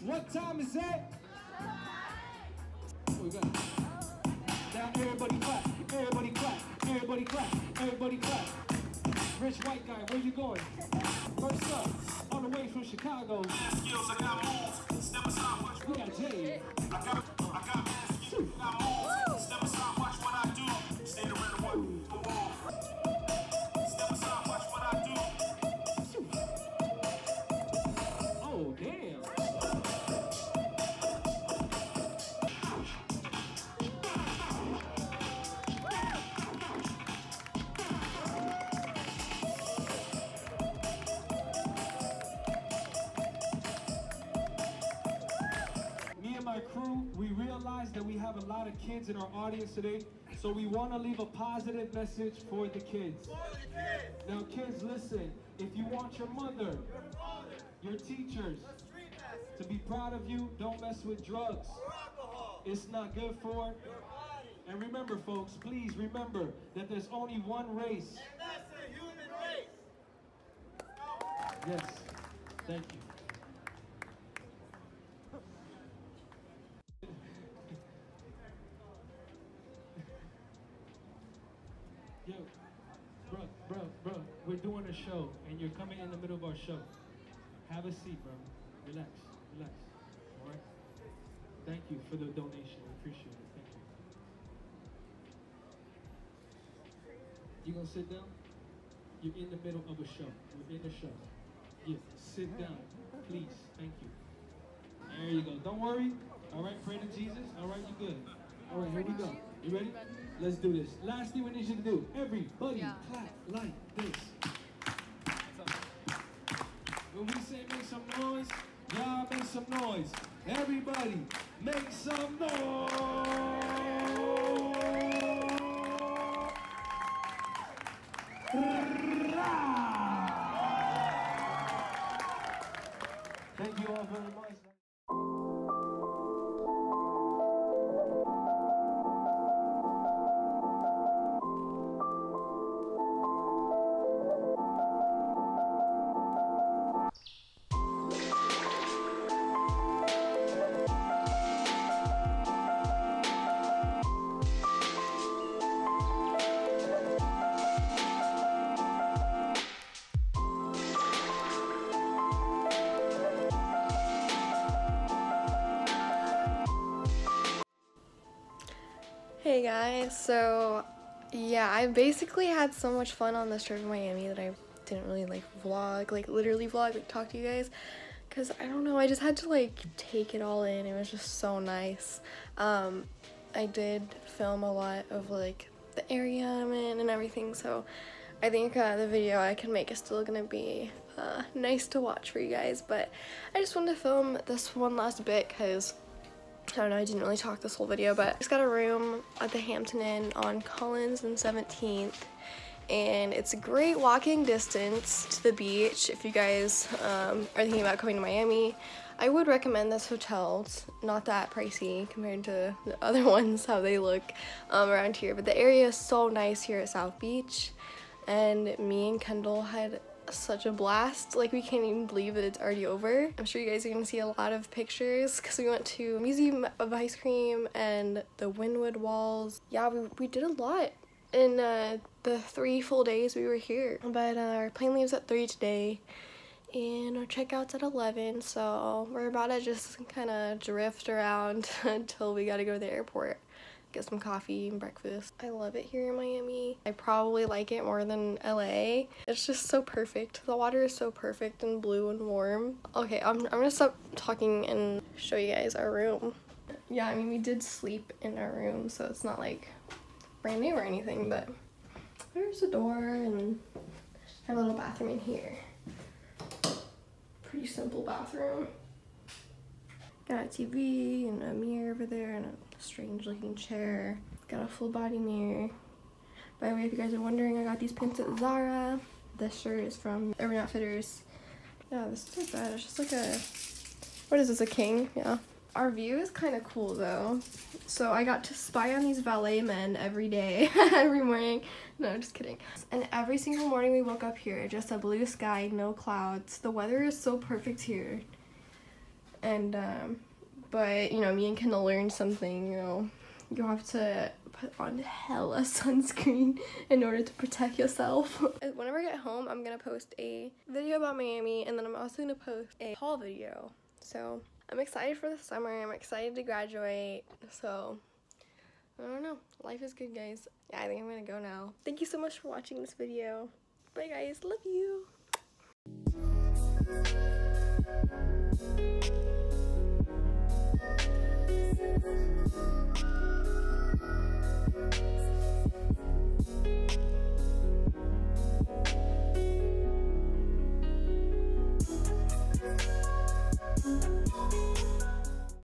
What time is it? Oh, we got it. Now everybody clap, everybody clap, everybody clap, everybody clap. Rich white guy, where you going? First up, on the way from Chicago. Skills, I got moves. Step aside, watch. We got Jay. I got mad skills. I got moves. Step aside, watch what I do. Stay around the one. Step aside, watch what I do. Oh, damn. Me and my crew, we realize that we have a lot of kids in our audience today, so we want to leave a positive message for the kids. Now kids, listen, if you want your mother, your father, your teachers to be proud of you, don't mess with drugs or alcohol. It's not good for your body. And remember folks, please remember that there's only one race. And that's the human race. Yes, thank you. Yo, bro, we're doing a show, and you're coming in the middle of our show. Have a seat, bro. Relax, all right? Thank you for the donation. I appreciate it. Thank you. You gonna sit down? You're in the middle of a show. We're in the show. Yeah, sit down, please. Thank you. There you go. Don't worry. All right, pray to Jesus. All right, you good. All right, here we go. You ready? Let's do this. Last thing we need you to do. Everybody clap like this. When we say make some noise, y'all make some noise. Everybody, make some noise. Thank you all very much. Hey guys, so yeah, I basically had so much fun on this trip in Miami that I didn't really literally vlog, talk to you guys, because I don't know, I just had to take it all in. It was just so nice. I did film a lot of the area I'm in and everything, so I think the video I can make is still gonna be nice to watch for you guys, but I just wanted to film this one last bit because I don't know, I didn't really talk this whole video, but I just got a room at the Hampton Inn on Collins and 17th, and it's a great walking distance to the beach. If you guys are thinking about coming to Miami, I would recommend this hotel. It's not that pricey compared to the other ones, how they look around here, but the area is so nice here at South Beach, and me and Kendall had such a blast. We can't even believe that it's already over. I'm sure you guys are gonna see a lot of pictures because we went to Museum of Ice Cream and the Wynwood Walls. Yeah, we did a lot in the 3 full days we were here, but our plane leaves at 3 today and our checkout's at 11, so we're about to just kind of drift around until we gotta go to the airport, get some coffee and breakfast. I love it here in Miami. I probably like it more than LA. It's just so perfect. The water is so perfect and blue and warm. Okay, I'm gonna stop talking and show you guys our room. Yeah, I mean, we did sleep in our room, so it's not brand new or anything, but there's a door and I have a little bathroom in here. Pretty simple bathroom. Got a TV and a mirror over there and a strange looking chair. Got a full body mirror. By the way, if you guys are wondering, I got these pants at Zara. This shirt is from Urban Outfitters. Yeah, this isn't bad. It's just what is this, a king? Yeah. Our view is kind of cool though. So I got to spy on these valet men every day, every morning. No, just kidding. And every single morning we woke up here, just a blue sky, no clouds. The weather is so perfect here. And but you know, me and Kendall learned something. You know, you have to put on hella sunscreen in order to protect yourself. Whenever I get home, I'm gonna post a video about Miami, and then I'm also gonna post a haul video. So I'm excited for the summer. I'm excited to graduate. So I don't know. Life is good, guys. Yeah, I think I'm gonna go now. Thank you so much for watching this video. Bye, guys. Love you.